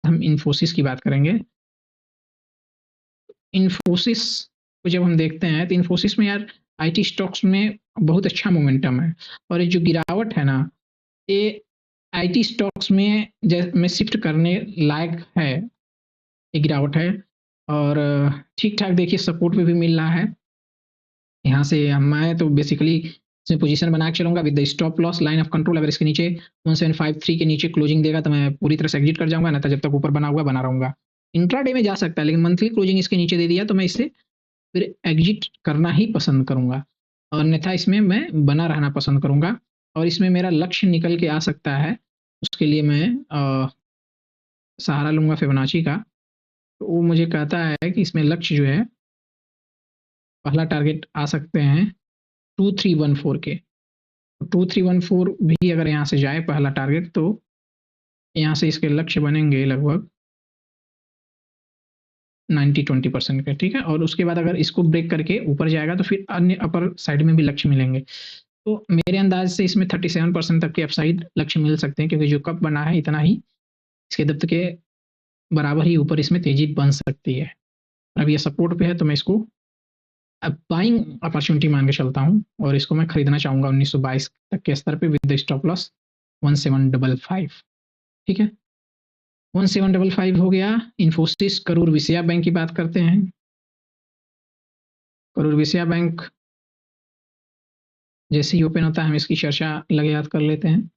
हम इन्फोसिस की बात करेंगे। इन्फोसिस को जब हम देखते हैं तो इन्फोसिस में यार आईटी स्टॉक्स में बहुत अच्छा मोमेंटम है, और ये जो गिरावट है ना, ये आईटी स्टॉक्स में शिफ्ट करने लायक है, ये गिरावट है। और ठीक ठाक देखिए सपोर्ट पे भी मिल रहा है। यहाँ से मैं तो बेसिकली इसमें पोजीशन बना के चलूंगा with the stop loss line of control. अगर इसके नीचे 1753 के नीचे क्लोजिंग देगा तो मैं पूरी तरह से एग्जिट कर जाऊंगा, ना तो जब तक ऊपर बना हुआ बना रहूंगा। इंट्राडे में जा सकता है, लेकिन मंथली क्लोजिंग इसके नीचे दे दिया तो मैं इससे फिर एग्जिट करना ही पसंद करूंगा, और अन्यथा इसमें मैं बना रहना पसंद करूंगा। और इसमें मेरा लक्ष्य निकल के आ सकता है, उसके लिए मैं सहारा लूंगा फिबोनाची का। तो वो मुझे कहता है कि इसमें लक्ष्य जो है, पहला टारगेट आ सकते हैं 2314 के। 2314 भी अगर यहाँ से जाए पहला टारगेट, तो यहाँ से इसके लक्ष्य बनेंगे लगभग 90-20% के, ठीक है। और उसके बाद अगर इसको ब्रेक करके ऊपर जाएगा तो फिर अन्य अपर साइड में भी लक्ष्य मिलेंगे। तो मेरे अंदाज से इसमें 37% तक के अपसाइड लक्ष्य मिल सकते हैं, क्योंकि जो कप बना है इतना ही, इसके दब्त के बराबर ही ऊपर इसमें तेजी बन सकती है। अब ये सपोर्ट पे है तो मैं इसको अब बाइंग अपॉर्चुनिटी मान के चलता हूँ, और इसको मैं खरीदना चाहूंगा 1922 तक के स्तर पे विद द स्टॉप लॉस 1755, ठीक है। 1755 हो गया। इन्फोसिस, करूर विजया बैंक की बात करते हैं। करूर विजया बैंक जैसे ही ओपन होता है हम इसकी चर्चा लगे याद कर लेते हैं।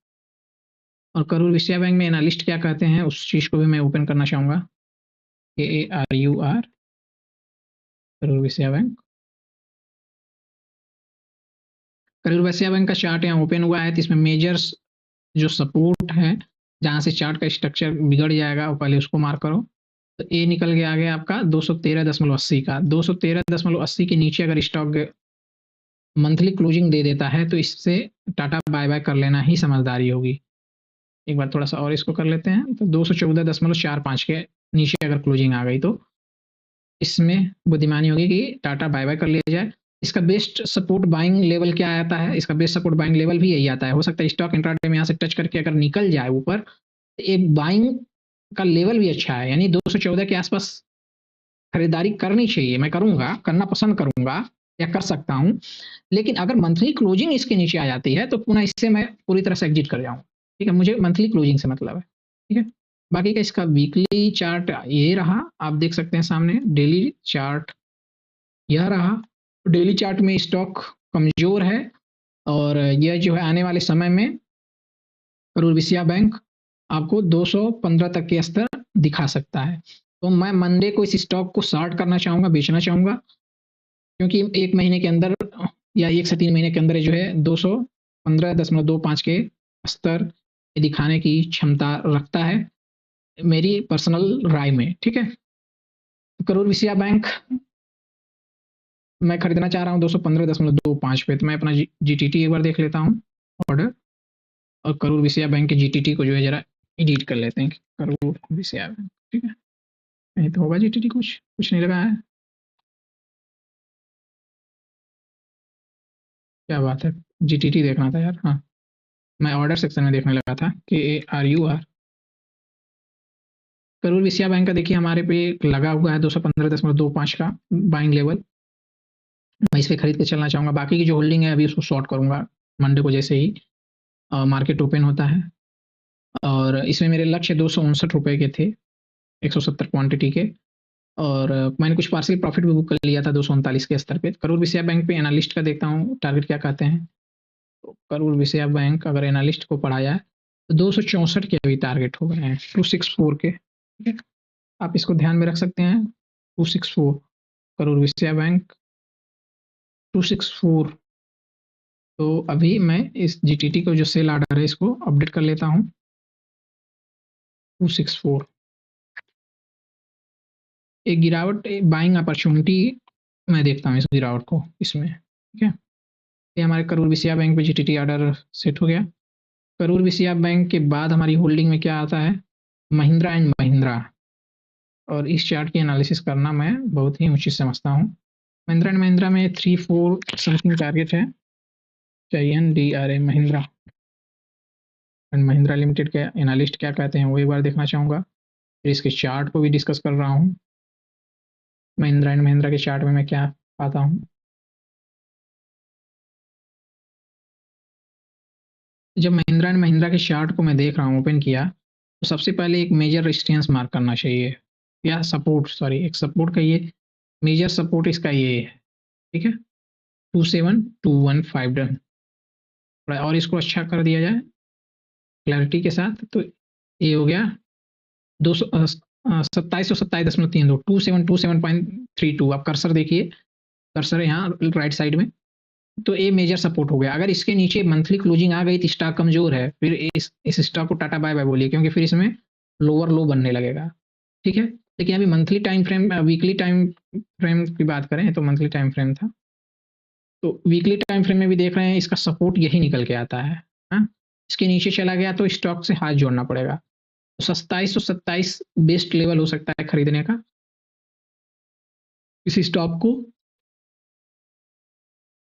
और करूर विजया बैंक में एनालिस्ट क्या कहते हैं उस चीज को भी मैं ओपन करना चाहूंगा। KARUR, Karur Vijaya bank. Karur Vijaya bank का चार्ट यहाँ ओपन हुआ है, तो इसमें मेजर्स जो सपोर्ट है, जहां से चार्ट का स्ट्रक्चर बिगड़ जाएगा वो पहले उसको मार्क करो। तो ए निकल के आ गया आपका 213.80 का। 213.80 के नीचे अगर स्टॉक मंथली क्लोजिंग दे देता है तो इससे टाटा बाय बाय कर लेना ही समझदारी होगी। एक बार थोड़ा सा और इसको कर लेते हैं, तो 214.45 के नीचे अगर क्लोजिंग आ गई तो इसमें बुद्धिमानी होगी कि टाटा बाय बाय कर लिया जाए। इसका बेस्ट सपोर्ट बाइंग लेवल क्या आता है, इसका बेस्ट सपोर्ट बाइंग लेवल भी यही आता है। हो सकता है स्टॉक इंट्राडे में यहाँ से टच करके अगर निकल जाए ऊपर, तो एक बाइंग का लेवल भी अच्छा है, यानी 214 के आसपास खरीदारी करनी चाहिए। मैं करूंगा, करना पसंद करूंगा या कर सकता हूं, लेकिन अगर मंथली क्लोजिंग इसके नीचे आ जाती है तो पुनः इससे मैं पूरी तरह से एग्जिट कर जाऊंगा, ठीक है। मुझे मंथली क्लोजिंग से मतलब है, ठीक है। बाकी का इसका वीकली चार्ट ये रहा, आप देख सकते हैं सामने। डेली चार्ट यह रहा। डेली चार्ट में स्टॉक कमजोर है, और यह जो है आने वाले समय में करूर विजया बैंक आपको 215 तक के स्तर दिखा सकता है। तो मैं मंडे को इस स्टॉक को शॉर्ट करना चाहूंगा, बेचना चाहूंगा, क्योंकि एक महीने के अंदर या 1 से 3 महीने के अंदर जो है 215.25 के स्तर दिखाने की क्षमता रखता है, मेरी पर्सनल राय में, ठीक है। करूर विजया बैंक मैं खरीदना चाह रहा हूँ 215.25 पे। तो मैं अपना GTT एक बार देख लेता हूँ ऑर्डर, और करूर विजया बैंक के GTT को जो है जरा एडिट कर लेते हैं। करूर विजया बैंक, ठीक है। नहीं तो होगा GTT, कुछ नहीं लगा है, क्या बात है। GTT देखना था यार, हाँ मैं ऑर्डर सेक्शन में देखने लगा था। KARUR, करूर विजया बैंक का देखिए हमारे पे लगा हुआ है 215.25 का बाइंग लेवल। मैं इस पे खरीद के चलना चाहूंगा। बाकी की जो होल्डिंग है अभी उसको शॉर्ट करूंगा मंडे को जैसे ही मार्केट ओपन होता है। और इसमें मेरे लक्ष्य 259 रुपए के थे, 170 क्वांटिटी के। और मैंने कुछ पार्शियल प्रॉफिट भी बुक कर लिया था 239 के स्तर पे। करूर विजया बैंक पे एनालिस्ट का देखता हूँ टारगेट क्या कहते हैं। तो करूर विजया बैंक अगर एनालिस्ट को पढ़ा जाए तो 264 के अभी टारगेट हो गए हैं, 264 के, ठीक है। आप इसको ध्यान में रख सकते हैं, 264 करूर विजया बैंक, 264। तो अभी मैं इस GTT को जो सेल आर्डर है इसको अपडेट कर लेता हूँ, 264। एक गिरावट बाइंग अपॉर्चुनिटी मैं देखता हूँ इस गिरावट को इसमें, ठीक है। ये हमारे करूर विजया बैंक पे GTT ऑर्डर सेट हो गया। करूर विजया बैंक के बाद हमारी होल्डिंग में क्या आता है, महिंद्रा एंड महिंद्रा। और इस चार्ट की एनालिसिस करना मैं बहुत ही उचित समझता हूँ। महिंद्रा एंड महिंद्रा में 3-4 समथिंग टारगेट है। INDRA Mahindra and Mahindra limited के एनालिस्ट क्या कहते हैं वो एक बार देखना चाहूँगा। फिर इसके चार्ट को भी डिस्कस कर रहा हूँ। महिंद्रा एंड महिंद्रा के चार्ट में मैं क्या पाता हूँ। जब महिंद्रा एंड महिंद्रा के चार्ट को मैं देख रहा हूँ, ओपन किया, तो सबसे पहले एक मेजर रेजिस्टेंस मार्क करना चाहिए, या सपोर्ट, सॉरी, एक सपोर्ट का ये मेजर सपोर्ट इसका ये है, ठीक है, 27215 डन। और इसको अच्छा कर दिया जाए क्लैरिटी के साथ, तो ये हो गया 2727.32, 2727.32। आप कर्सर देखिए, कर्सर यहाँ राइट साइड में, तो ये मेजर सपोर्ट हो गया। अगर इसके नीचे मंथली क्लोजिंग आ गई तो स्टॉक कमजोर है, फिर इस स्टॉक को टाटा बाय बाय बोलिए, क्योंकि फिर इसमें लोअर लो बनने लगेगा, ठीक है। लेकिन अभी monthly time frame, weekly time frame की बात करें तो मंथली टाइम फ्रेम था, तो वीकली टाइम फ्रेम में भी देख रहे हैं इसका सपोर्ट यही निकल के आता है। हाँ? इसके नीचे चला गया तो स्टॉक से हाथ जोड़ना पड़ेगा। तो 2727 बेस्ट लेवल हो सकता है खरीदने का इस स्टॉक को।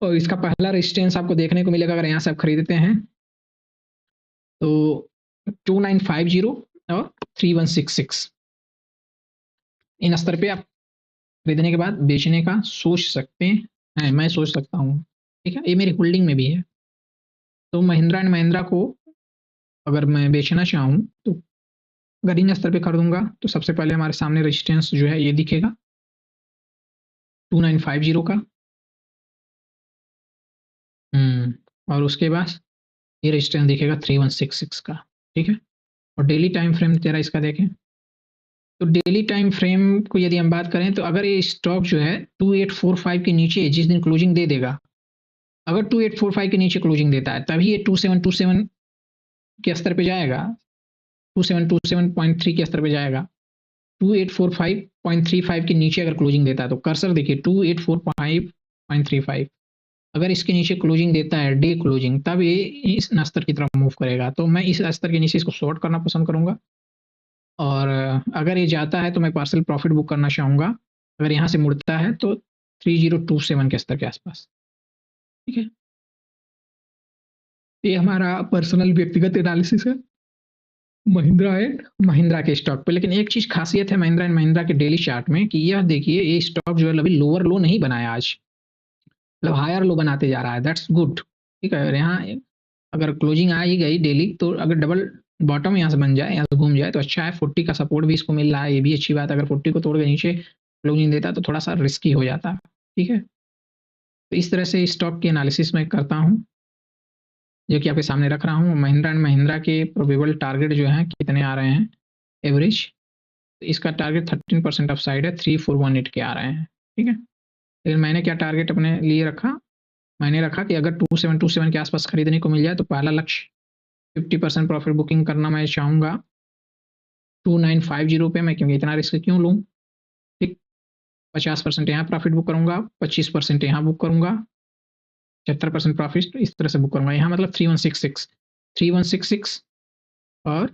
और इसका पहला रेजिस्टेंस आपको देखने को मिलेगा अगर यहाँ से आप खरीदते हैं तो 2950 और 3166। इन स्तर पे आप खरीदने के बाद बेचने का सोच सकते हैं, मैं सोच सकता हूँ, ठीक है, ये मेरी होल्डिंग में भी है। तो महिंद्रा एंड महिंद्रा को अगर मैं बेचना चाहूँ तो अगर इन स्तर पे खरीदूंगा तो सबसे पहले हमारे सामने रेजिस्टेंस जो है ये दिखेगा 2950 का, और उसके बाद ये रेजिस्टेंस दिखेगा 3166 का, ठीक है। और डेली टाइम फ्रेम जरा इसका देखें, तो डेली टाइम फ्रेम को यदि हम बात करें तो अगर ये स्टॉक जो है 2845 के नीचे जिस दिन क्लोजिंग दे देगा, अगर 2845 के नीचे क्लोजिंग देता है तभी ये 2727 के स्तर पे जाएगा, 2727.3 के स्तर पे जाएगा। 2845.35 के नीचे अगर क्लोजिंग देता है तो कर्सर देखिए 2845.35, अगर इसके नीचे क्लोजिंग देता है डे क्लोजिंग, तब ये इस स्तर की तरफ मूव करेगा। तो मैं इस स्तर के नीचे इसको शॉर्ट करना पसंद करूंगा, और अगर ये जाता है तो मैं पार्सल प्रॉफिट बुक करना चाहूंगा। अगर यहाँ से मुड़ता है तो 3027 के स्तर के आसपास, ठीक है। ये हमारा पर्सनल व्यक्तिगत एनालिसिस है महिंद्रा एंड महिंद्रा के स्टॉक पे। लेकिन एक चीज खासियत है महिंद्रा एंड महिंद्रा के डेली चार्ट में कि यह देखिए ये स्टॉक जो है अभी लोअर लो नहीं बनाया आज, मतलब हायर लो बनाते जा रहा है, दैट्स गुड, ठीक है। और यहाँ अगर क्लोजिंग आ ही गई डेली तो अगर डबल बॉटम यहाँ से बन जाए, यहाँ से घूम जाए तो अच्छा है। 40 का सपोर्ट भी इसको मिल रहा है, ये भी अच्छी बात है। अगर 40 को तोड़ के नीचे क्लोजिंग देता तो थोड़ा सा रिस्की हो जाता, ठीक है। तो इस तरह से स्टॉक की एनालिसिस मैं करता हूँ, जो कि आपके सामने रख रहा हूँ। महिंद्रा एंड महिंद्रा के प्रोबेबल टारगेट जो हैं कितने आ रहे हैं एवरेज, तो इसका टारगेट 13% ऑफ साइड है, 3418 के आ रहे हैं, ठीक है। लेकिन मैंने क्या टारगेट अपने लिए रखा, मैंने रखा कि अगर 2727 के आसपास खरीदने को मिल जाए तो पहला लक्ष्य 50% प्रॉफिट बुकिंग करना मैं चाहूँगा 2950 पे। मैं क्योंकि इतना रिस्क क्यों लूँ, ठीक। 50% यहाँ प्रॉफिट बुक करूँगा, 25% यहाँ बुक करूँगा, 75% प्रॉफिट इस तरह से बुक करूँगा। यहाँ मतलब 3166 और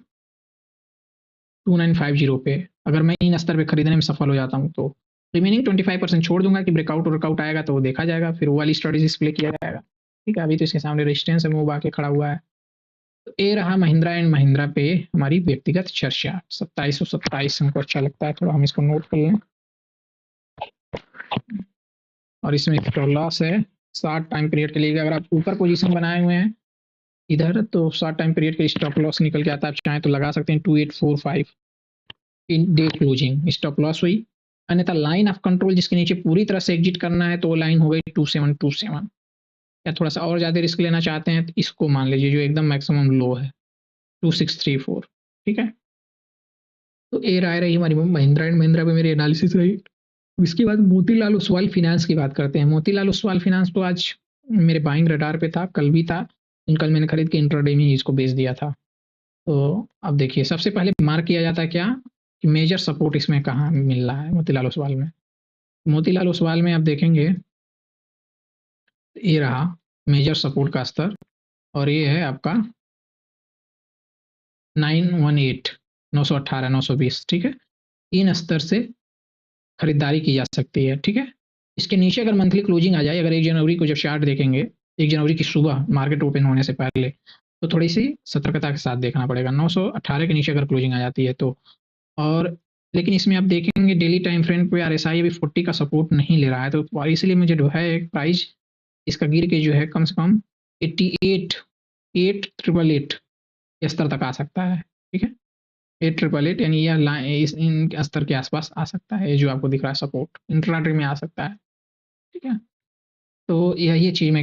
2950 पे अगर मैं इन स्तर पे खरीदने में सफल हो जाता हूँ तो रिमेनिंग 25% छोड़ दूंगा कि ब्रेकआउट वर्कआउट आएगा तो वो देखा जाएगा, फिर वो वाली स्ट्रेटेजी प्ले किया जाएगा, ठीक है। अभी तो इसके सामने रेजिस्टेंस है, मूव आके खड़ा हुआ है। तो ये रहा महिंद्रा एंड महिंद्रा पे हमारी व्यक्तिगत चर्चा। 2727 हमको अच्छा लगता है, थोड़ा हम इसको नोट कर लें। और इसमें स्टॉप लॉस है 60 टाइम पीरियड के लिए। अगर आप ऊपर पोजीशन बनाए हुए हैं इधर तो 60 टाइम पीरियड के स्टॉप लॉस निकल के आता है, आप चाहें तो लगा सकते हैं 2845 in day closing stop loss हुई। अन्यथा लाइन ऑफ कंट्रोल जिसके नीचे पूरी तरह से एग्जिट करना है तो वो लाइन हो गई 2727। या थोड़ा सा और ज़्यादा रिस्क लेना चाहते हैं तो इसको मान लीजिए जो एकदम मैक्सिमम लो है 2634, ठीक है। तो ये राय रही हमारी महिंद्रा एंड महिंद्रा पे मेरी एनालिसिस रही। इसके बाद मोतीलाल ओसवाल फिनेंस की बात करते हैं। मोतीलाल ओसवाल फिनेंस तो आज मेरे बाइंग रडार पे था, कल भी था, कल मैंने खरीद के इंट्राडे में ही इसको बेच दिया था। तो अब देखिए सबसे पहले मार्क किया जाता है क्या कि मेजर सपोर्ट इसमें कहाँ मिल रहा है मोतीलाल ओसवाल में। मोतीलाल ओसवाल में आप देखेंगे ये रहा मेजर सपोर्ट का स्तर, और ये है आपका 918, 918, 920, ठीक है। इन स्तर से खरीदारी की जा सकती है, ठीक है। इसके नीचे अगर मंथली क्लोजिंग आ जाए, अगर 1 जनवरी को जब चार्ट देखेंगे, 1 जनवरी की सुबह मार्केट ओपन होने से पहले, तो थोड़ी सी सतर्कता के साथ देखना पड़ेगा। 918 के नीचे अगर क्लोजिंग आ जाती है तो और लेकिन इसमें आप देखेंगे डेली टाइम फ्रेम पे RSI अभी 40 का सपोर्ट नहीं ले रहा है, तो इसलिए मुझे जो है एक प्राइस इसका गिर के जो है कम से कम 88 8888 स्तर तक आ सकता है। ठीक है, 8888 यानी यह इस इन स्तर के आसपास आ सकता है, जो आपको दिख रहा है सपोर्ट इंट्राडे में आ सकता है। ठीक है, तो यह ये चीज़ मैं